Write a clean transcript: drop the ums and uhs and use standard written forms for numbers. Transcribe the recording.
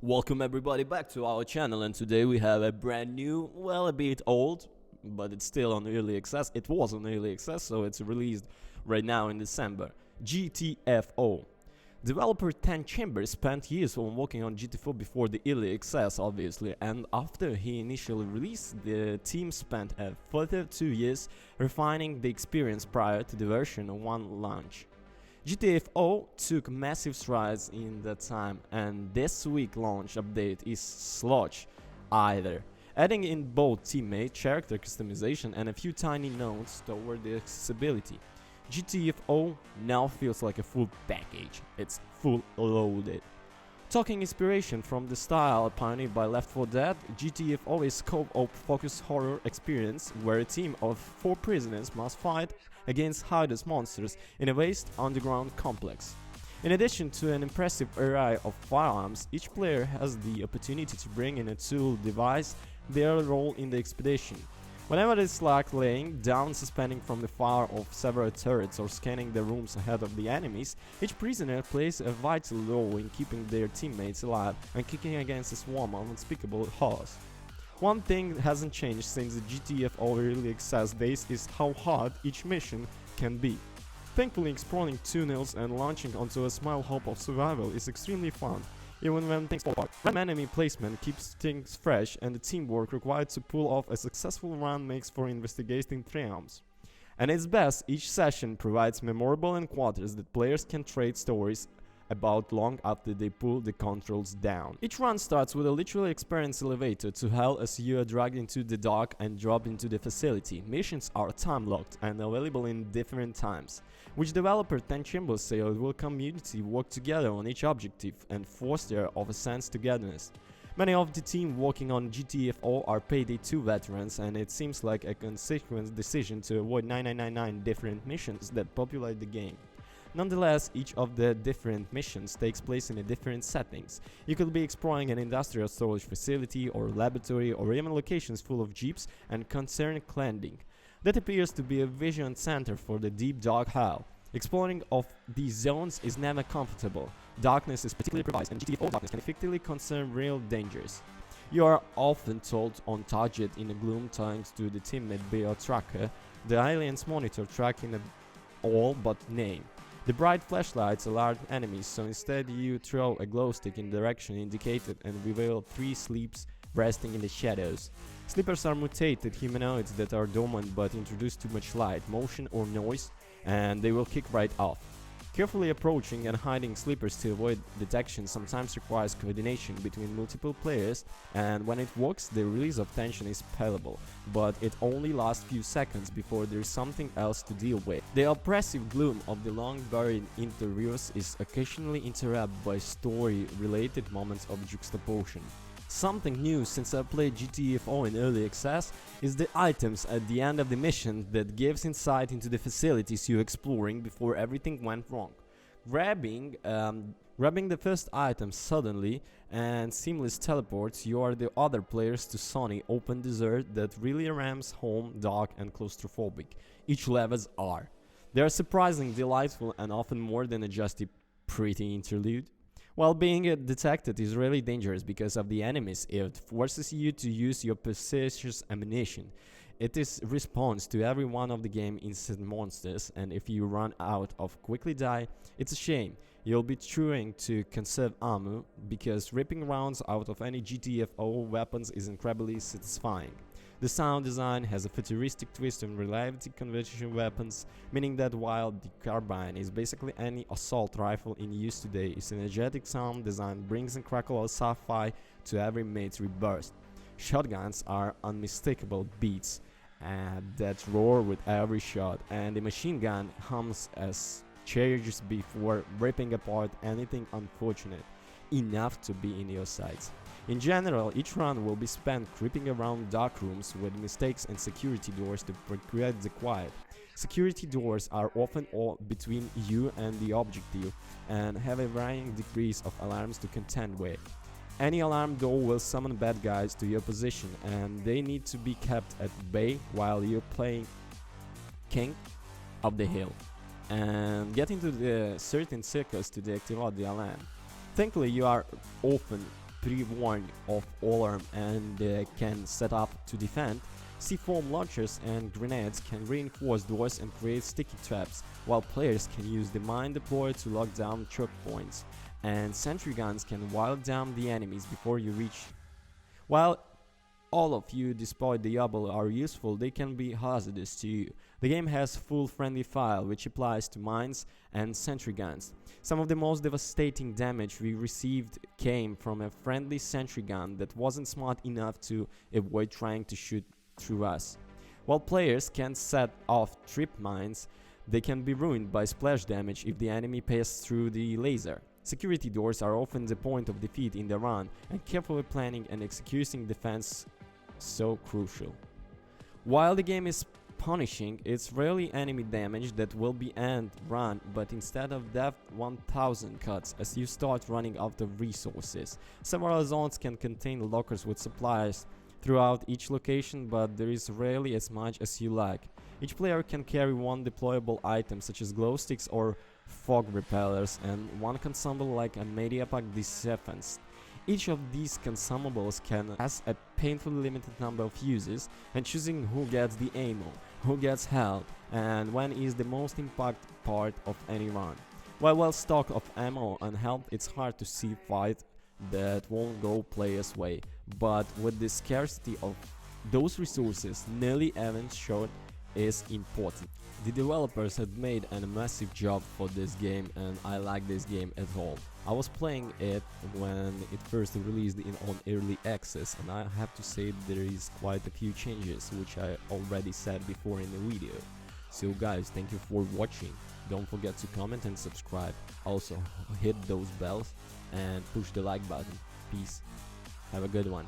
Welcome everybody back to our channel, and today we have a brand new, well, a bit old, but it's still on early access. It was on early access, so it's released right now in December. GTFO. Developer 10 Chambers spent years on working on GTFO before the early access, obviously, and after he initially released, the team spent a further 2 years refining the experience prior to the version 1 launch. GTFO took massive strides in that time, and this week launch update is sludge either, adding in both teammate character customization and a few tiny notes toward the accessibility. GTFO now feels like a full package. It's full loaded. Talking inspiration from the style pioneered by Left 4 Dead, GTFO is a co-op focused horror experience where a team of 4 prisoners must fight against hideous monsters in a vast underground complex. In addition to an impressive array of firearms, each player has the opportunity to bring in a tool device their role in the expedition. Whenever it's like laying down, suspending from the fire of several turrets, or scanning the rooms ahead of the enemies, each prisoner plays a vital role in keeping their teammates alive and kicking against a swarm of unspeakable horrors. One thing that hasn't changed since the GTFO early access days is how hard each mission can be. Thankfully, exploring tunnels and launching onto a small hope of survival is extremely fun, even when things fall apart. Random enemy placement keeps things fresh, and the teamwork required to pull off a successful run makes for investigating triumphs. And its best, each session provides memorable encounters that players can trade stories about long after they pull the controls down. Each run starts with a literal experience elevator to hell as you are dragged into the dock and dropped into the facility. Missions are time-locked and available in different times, which developer 10 Chambers say it will community work together on each objective and foster of a sense togetherness. Many of the team working on GTFO are Payday 2 veterans, and it seems like a consequent decision to avoid 9999 different missions that populate the game. Nonetheless, each of the different missions takes place in a different settings. You could be exploring an industrial storage facility or laboratory, or even locations full of jeeps and concerned cleansing. That appears to be a vision center for the deep dark hell. Exploring of these zones is never comfortable. Darkness is particularly precise, and GTFO darkness can effectively concern real dangers. You are often told on target in the gloom thanks to the teammate Bio tracker, the aliens monitor tracking all but name. The bright flashlights alert enemies, so instead you throw a glow stick in the direction indicated and reveal 3 sleeps resting in the shadows. Sleepers are mutated humanoids that are dormant but introduce too much light, motion or noise, and they will kick right off. Carefully approaching and hiding sleepers to avoid detection sometimes requires coordination between multiple players, and when it works, the release of tension is palpable, but it only lasts few seconds before there is something else to deal with. The oppressive gloom of the long buried interviews is occasionally interrupted by story-related moments of juxtaposition. Something new since I played GTFO in early access is the items at the end of the mission that gives insight into the facilities you're exploring before everything went wrong. Grabbing the first item suddenly and seamless teleports you or the other players to sunny open desert that really rams home dark and claustrophobic. Each levels are. They are surprisingly delightful and often more than just a pretty interlude. While being detected is really dangerous because of the enemies, it forces you to use your precious ammunition. It is response to every one of the game instant monsters, and if you run out of quickly die, it's a shame. You'll be trying to conserve ammo, because ripping rounds out of any GTFO weapons is incredibly satisfying. The sound design has a futuristic twist on reliability conventional weapons, meaning that while the carbine is basically any assault rifle in use today, its energetic sound design brings a crackle of sci-fi to every military burst. Shotguns are unmistakable beats that roar with every shot, and the machine gun hums as charges before ripping apart anything unfortunate enough to be in your sights. In general, each run will be spent creeping around dark rooms with mistakes and security doors to create the quiet. Security doors are often all between you and the objective and have a varying degrees of alarms to contend with. Any alarm door will summon bad guys to your position, and they need to be kept at bay while you're playing King of the Hill and get into the certain circles to deactivate the alarm. Thankfully, you are often pre-warned of alarm and can set up to defend. C-foam launchers and grenades can reinforce doors and create sticky traps, while players can use the mine deployer to lock down choke points, and sentry guns can wild down the enemies before you reach. While all of you despite Diablo are useful, they can be hazardous to you. The game has full friendly fire which applies to mines and sentry guns. Some of the most devastating damage we received came from a friendly sentry gun that wasn't smart enough to avoid trying to shoot through us. While players can set off trip mines, they can be ruined by splash damage if the enemy passes through the laser. Security doors are often the point of defeat in the run, and carefully planning and executing defense so crucial. While the game is punishing, it's rarely enemy damage that will be end run, but instead of death 1000 cuts as you start running out of resources. Several zones can contain lockers with supplies throughout each location, but there is rarely as much as you like. Each player can carry one deployable item such as glow sticks or fog repellers and one consumable like a media pack suspense. Each of these consumables has a painfully limited number of uses, and choosing who gets the ammo, who gets health, and when is the most impact part of any run. While well stock of ammo and health, it's hard to see fight that won't go players' way, but with the scarcity of those resources, nearly every shot is important. The developers had made a massive job for this game, and I like this game at all. I was playing it when it first released on early access, and I have to say there is quite a few changes which I already said before in the video. So guys, thank you for watching. Don't forget to comment and subscribe. Also hit those bells and push the like button. Peace. Have a good one.